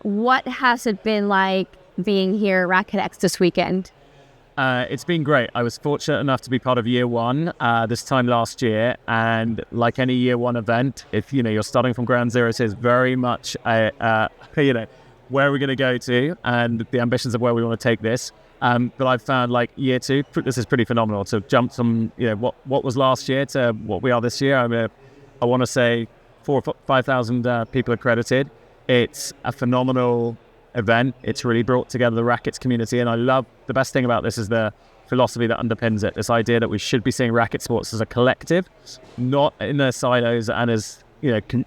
What has it been like being here at Racquet X this weekend? It's been great. I was fortunate enough to be part of year one this time last year, and like any year one event, if you're starting from ground zero, it is very much where we're going to go to and the ambitions of where we want to take this. But I've found like year two, this is pretty phenomenal. To jump from what was last year to what we are this year. I want to say 4,000 or 5,000 people accredited. It's a phenomenal event. It's really brought together the rackets community, and I love the best thing about this is the philosophy that underpins it. This idea that we should be seeing racket sports as a collective, not in their silos and as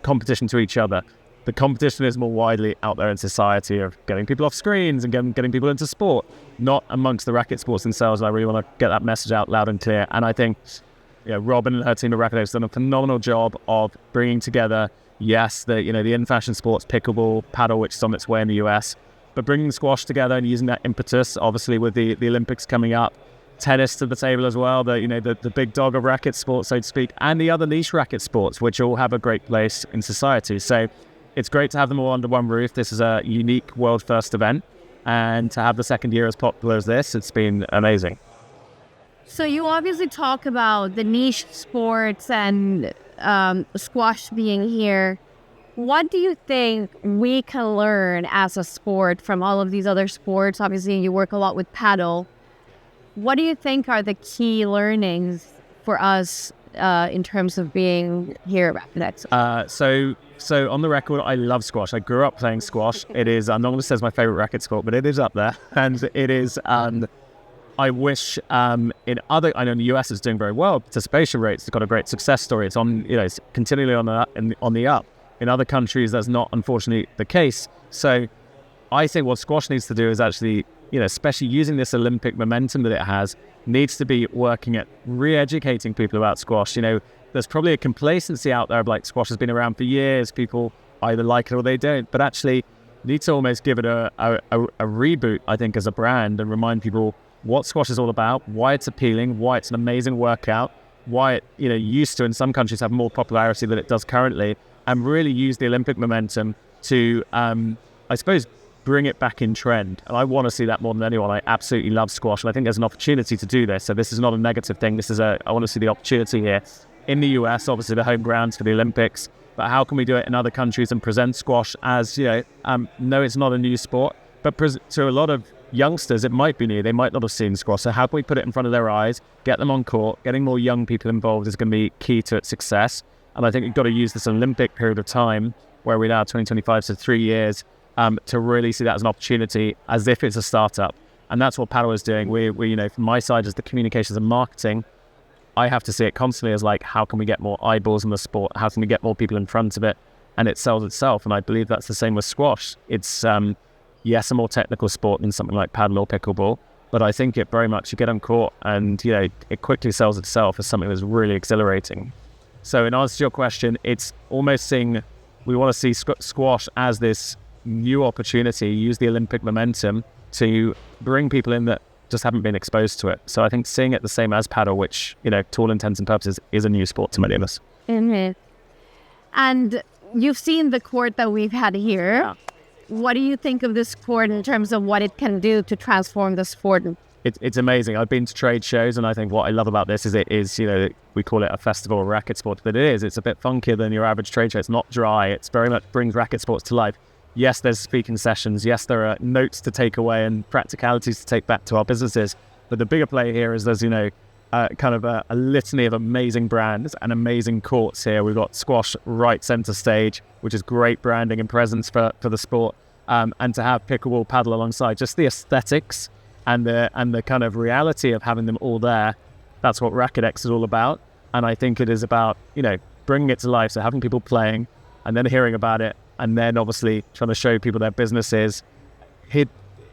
competition to each other. The competition is more widely out there in society of getting people off screens and getting people into sport, not amongst the racket sports themselves. I really want to get that message out loud and clear. And I think Robin and her team at Racquet X have done a phenomenal job of bringing together, yes, the in-fashion sports, pickleball, paddle, which is on its way in the US, but bringing squash together and using that impetus, obviously with the Olympics coming up, tennis to the table as well, the big dog of racket sports, so to speak, and the other niche racket sports, which all have a great place in society. So it's great to have them all under one roof. This is a unique world-first event, and to have the second year as popular as this, it's been amazing. So you obviously talk about the niche sports and squash being here. What do you think we can learn as a sport from all of these other sports? Obviously, you work a lot with paddle. What do you think are the key learnings for us in terms of being here at Racquet X? So on the record, I love squash. I grew up playing squash. It is, I'm not going to say it's my favorite racket sport, but it is up there. And it is, I wish I know in the US it's doing very well. Participation rates, it's got a great success story. It's on, it's continually on the up. In other countries, that's not unfortunately the case. So I think what squash needs to do is actually, especially using this Olympic momentum that it has, needs to be working at re-educating people about squash. There's probably a complacency out there of like squash has been around for years. People either like it or they don't. But actually, need to almost give it a reboot, I think, as a brand, and remind people what squash is all about, why it's appealing, why it's an amazing workout, why it used to in some countries have more popularity than it does currently, and really use the Olympic momentum to, I suppose, bring it back in trend. And I want to see that more than anyone. I absolutely love squash, and I think there's an opportunity to do this. So this is not a negative thing. I want to see the opportunity here. In the US, obviously the home grounds for the Olympics, but how can we do it in other countries and present squash as, no, it's not a new sport, but to a lot of youngsters, it might be new. They might not have seen squash. So how can we put it in front of their eyes, get them on court? Getting more young people involved is going to be key to its success. And I think we've got to use this Olympic period of time where we're now 2025, so 3 years, to really see that as an opportunity, as if it's a startup. And that's what Paddle is doing. We from my side as the communications and marketing, I have to see it constantly as like, how can we get more eyeballs in the sport? How can we get more people in front of it? And it sells itself. And I believe that's the same with squash. It's, yes, a more technical sport than something like paddle or pickleball, but I think it very much, you get on court and, it quickly sells itself as something that's really exhilarating. So in answer to your question, it's almost we want to see squash as this new opportunity, use the Olympic momentum to bring people in that just haven't been exposed to it. So I think seeing it the same as paddle, which, to all intents and purposes, is a new sport to many of us. Mm-hmm. And you've seen the court that we've had here. Yeah. What do you think of this court in terms of what it can do to transform the sport? It's amazing. I've been to trade shows, and I think what I love about this is it is, we call it a festival of racket sports, but it's a bit funkier than your average trade show. It's not dry. It's very much brings racket sports to life. Yes, there's speaking sessions. Yes, there are notes to take away and practicalities to take back to our businesses. But the bigger play here is there's, kind of a litany of amazing brands and amazing courts here. We've got squash right center stage, which is great branding and presence for the sport. And to have pickleball, paddle alongside, just the aesthetics and the kind of reality of having them all there. That's what Racquet X is all about. And I think it is about, bringing it to life. So having people playing and then hearing about it, and then obviously trying to show people their businesses.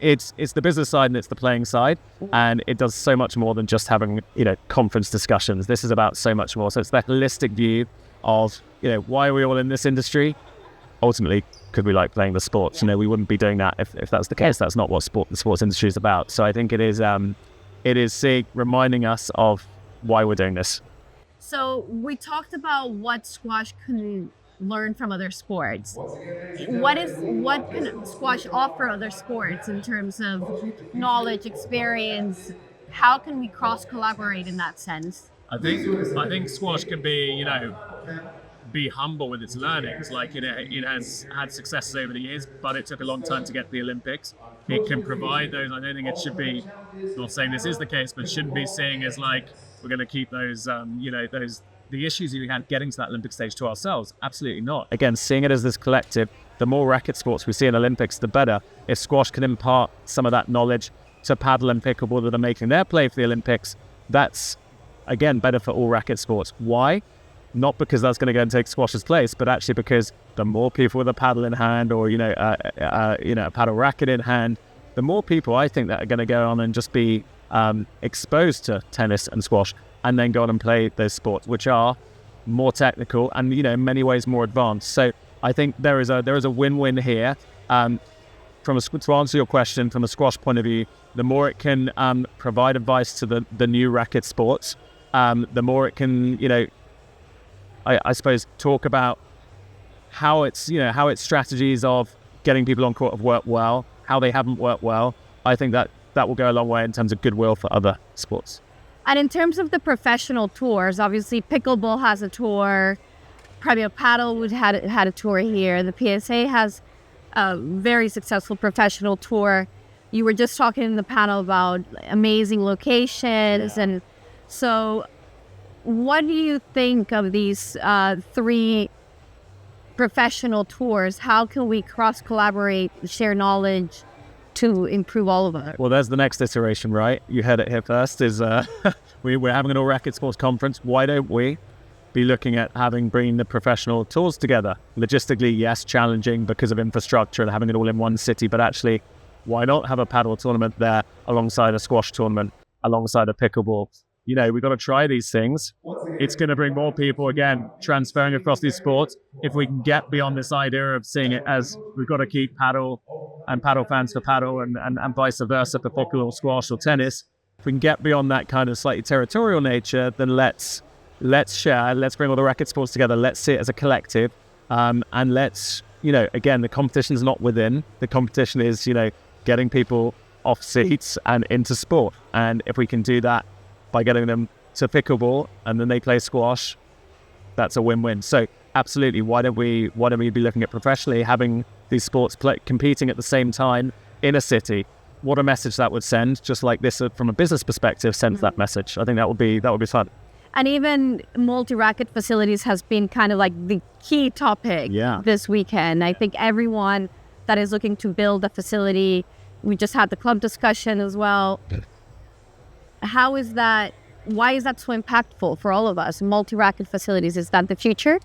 It's the business side and it's the playing side, and it does so much more than just having conference discussions. This is about so much more. So it's that holistic view of why are we all in this industry? Ultimately, could we like playing the sports? We wouldn't be doing that if that's the case. That's not what the sports industry is about. So I think it is reminding us of why we're doing this. So we talked about what squash can learn from other sports. What can squash offer other sports in terms of knowledge, experience? How can we cross collaborate in that sense? I think squash can be humble with its learnings. Like it has had successes over the years, but it took a long time to get to the Olympics. It can provide those. I don't think it should be, not saying this is the case, but shouldn't be seeing as like we're going to keep those, the issues you had getting to that Olympic stage to ourselves. Absolutely not. Again, seeing it as this collective, the more racket sports we see in Olympics, the better. If squash can impart some of that knowledge to paddle and pickleball that are making their play for the Olympics, that's, again, better for all racket sports. Why? Not because that's going to go and take squash's place, but actually because the more people with a paddle in hand or, a paddle racket in hand, the more people I think that are going to go on and just be exposed to tennis and squash and then go on and play those sports, which are more technical and, in many ways more advanced. So I think there is a win-win here. To answer your question, from a squash point of view, the more it can provide advice to the new racket sports, the more it can, I suppose, talk about how its strategies of getting people on court have worked well, how they haven't worked well. I think that will go a long way in terms of goodwill for other sports. And in terms of the professional tours, obviously pickleball has a tour, Premier Paddle had a tour here. The PSA has a very successful professional tour. You were just talking in the panel about amazing locations, and so what do you think of these three professional tours? How can we cross-collaborate, share knowledge to improve all of it? Well, there's the next iteration, right? You heard it here first, is we're having an all-racket sports conference. Why don't we be looking at bringing the professional tours together? Logistically, yes, challenging because of infrastructure and having it all in one city, but actually, why not have a paddle tournament there alongside a squash tournament, alongside a pickleball? We've got to try these things. It's going to bring more people, again, transferring across these sports. If we can get beyond this idea of seeing it as we've got to keep paddle and paddle fans for paddle and vice versa for pickleball, squash or tennis, if we can get beyond that kind of slightly territorial nature, then let's share, let's bring all the racket sports together, let's see it as a collective, and let's, again, the competition is not within, the competition is, getting people off seats and into sport. And if we can do that by getting them to pickleball and then they play squash, that's a win-win. So absolutely, why don't we be looking at professionally having these sports competing at the same time in a city? What a message that would send, just like this from a business perspective sends that message. I think that would be fun. And even multi-racket facilities has been kind of like the key topic this weekend. I think everyone that is looking to build a facility, we just had the club discussion as well. How is that? Why is that so impactful for all of us? Multi-racket facilities, is that the future?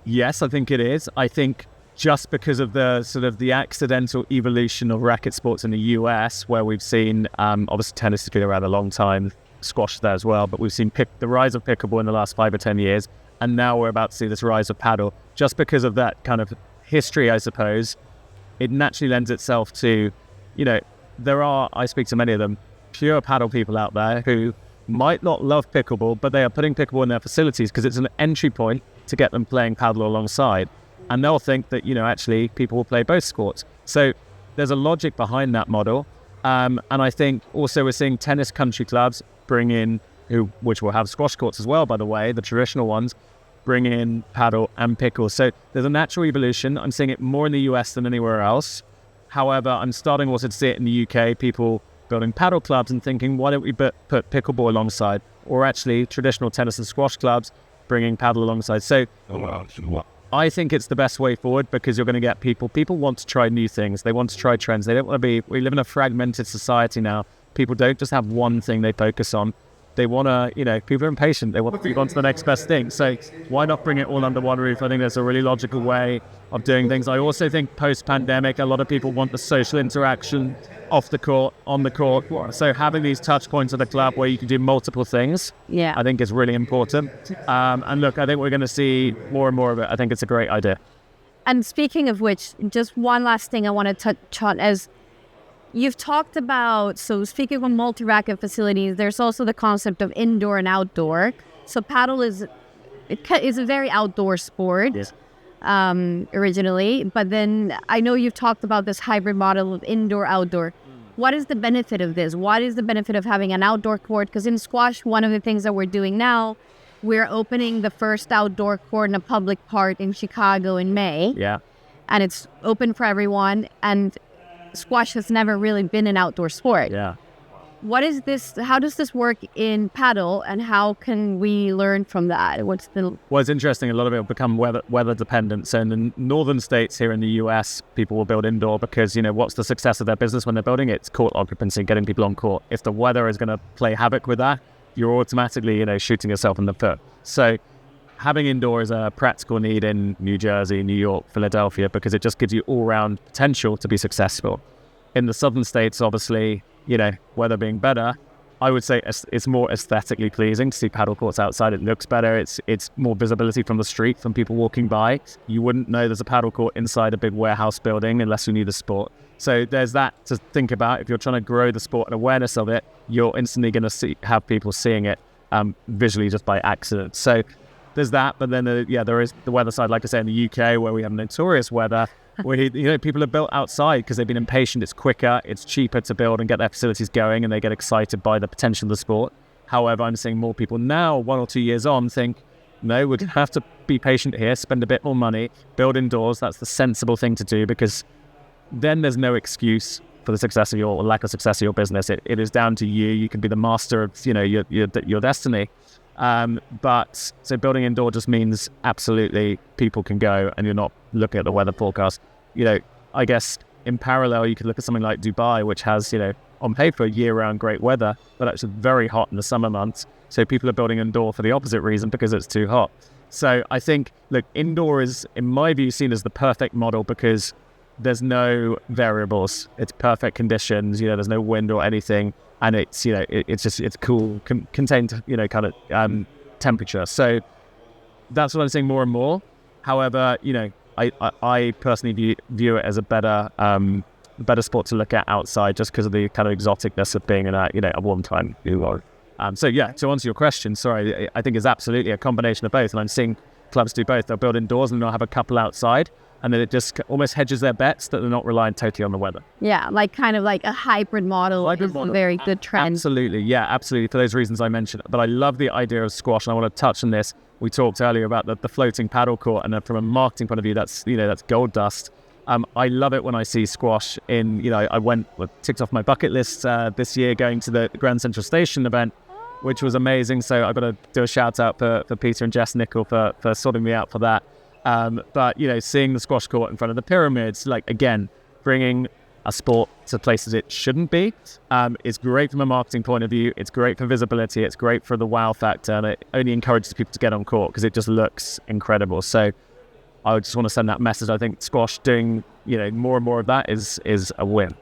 Yes, I think it is. I think just because of the sort of the accidental evolution of racket sports in the US, where we've seen, obviously tennis has been around a long time, squash there as well, but we've seen the rise of pickleball in the last 5 or 10 years, and now we're about to see this rise of paddle. Just because of that kind of history, I suppose, it naturally lends itself to, I speak to many of them, pure paddle people out there who might not love pickleball, but they are putting pickleball in their facilities because it's an entry point to get them playing paddle alongside. And they'll think that, actually people will play both sports. So there's a logic behind that model. And I think also we're seeing tennis country clubs bring in, which will have squash courts as well, by the way, the traditional ones, bring in paddle and pickle. So there's a natural evolution. I'm seeing it more in the US than anywhere else. However, I'm starting also to see it in the UK, people building paddle clubs and thinking, why don't we put pickleball alongside? Or actually traditional tennis and squash clubs bringing paddle alongside. So I think it's the best way forward because you're going to get people want to try new things. They want to try trends. They don't want to we live in a fragmented society now. People don't just have one thing they focus on. They want to, people are impatient. They want to move on to the next best thing. So why not bring it all under one roof? I think that's a really logical way of doing things. I also think post-pandemic, a lot of people want the social interaction off the court, on the court. So having these touch points at the club where you can do multiple things, I think is really important. And look, I think we're going to see more and more of it. I think it's a great idea. And speaking of which, just one last thing I want to touch on is, you've talked about, so speaking of multi-racket facilities, there's also the concept of indoor and outdoor. So paddle is a very outdoor sport. Yes. originally, but then I know you've talked about this hybrid model of indoor-outdoor. What is the benefit of this? What is the benefit of having an outdoor court? Because in squash, one of the things that we're doing now, we're opening the first outdoor court in a public park in Chicago in May. Yeah. And it's open for everyone. And squash has never really been an outdoor sport. Yeah. What is this? How does this work in paddle, and how can we learn from that? Well, it's interesting. A lot of it will become weather dependent. So in the northern states here in the US, people will build indoor because, what's the success of their business when they're building it? It's court occupancy, getting people on court. If the weather is going to play havoc with that, you're automatically, shooting yourself in the foot. So having indoor is a practical need in New Jersey, New York, Philadelphia, because it just gives you all-round potential to be successful. In the southern states, obviously, weather being better, I would say it's more aesthetically pleasing to see paddle courts outside. It looks better. It's more visibility from the street, from people walking by. You wouldn't know there's a paddle court inside a big warehouse building unless you knew the sport. So there's that to think about. If you're trying to grow the sport and awareness of it, you're instantly going to have people seeing it visually just by accident. So there's that. But then, there is the weather side. Like I say, in the UK, where we have notorious weather, where people are built outside because they've been impatient. It's quicker, it's cheaper to build and get their facilities going, and they get excited by the potential of the sport. However, I'm seeing more people now, 1 or 2 years on, think, no, we're going to have to be patient here, spend a bit more money, build indoors. That's the sensible thing to do, because then there's no excuse for the success of or lack of success of your business. It is down to you. You can be the master of your destiny. But so building indoor just means absolutely people can go, and you're not looking at the weather forecast. I guess in parallel, you could look at something like Dubai, which has, on paper, year-round great weather, but it's very hot in the summer months. So people are building indoor for the opposite reason, because it's too hot. So I think, look, indoor is, in my view, seen as the perfect model because there's no variables. It's perfect conditions. There's no wind or anything. And it's, it's cool, contained, temperature. So that's what I'm seeing more and more. However, I personally view it as a better sport to look at outside, just because of the kind of exoticness of being in a warm time. So to answer your question, sorry, I think it's absolutely a combination of both. And I'm seeing clubs do both. They'll build indoors and they'll have a couple outside. And then it just almost hedges their bets that they're not relying totally on the weather. Yeah, kind of like a hybrid model is a very good trend. Absolutely, yeah, absolutely, for those reasons I mentioned. But I love the idea of squash, and I want to touch on this. We talked earlier about the floating paddle court, and from a marketing point of view, that's gold dust. I love it when I see squash in, I ticked off my bucket list this year going to the Grand Central Station event, which was amazing. So I've got to do a shout out for Peter and Jess Nickel for sorting me out for that. But seeing the squash court in front of the pyramids, again, bringing a sport to places it shouldn't be, is great from a marketing point of view. It's great for visibility. It's great for the wow factor, and it only encourages people to get on court because it just looks incredible. So I just want to send that message. I think squash doing more and more of that is a win.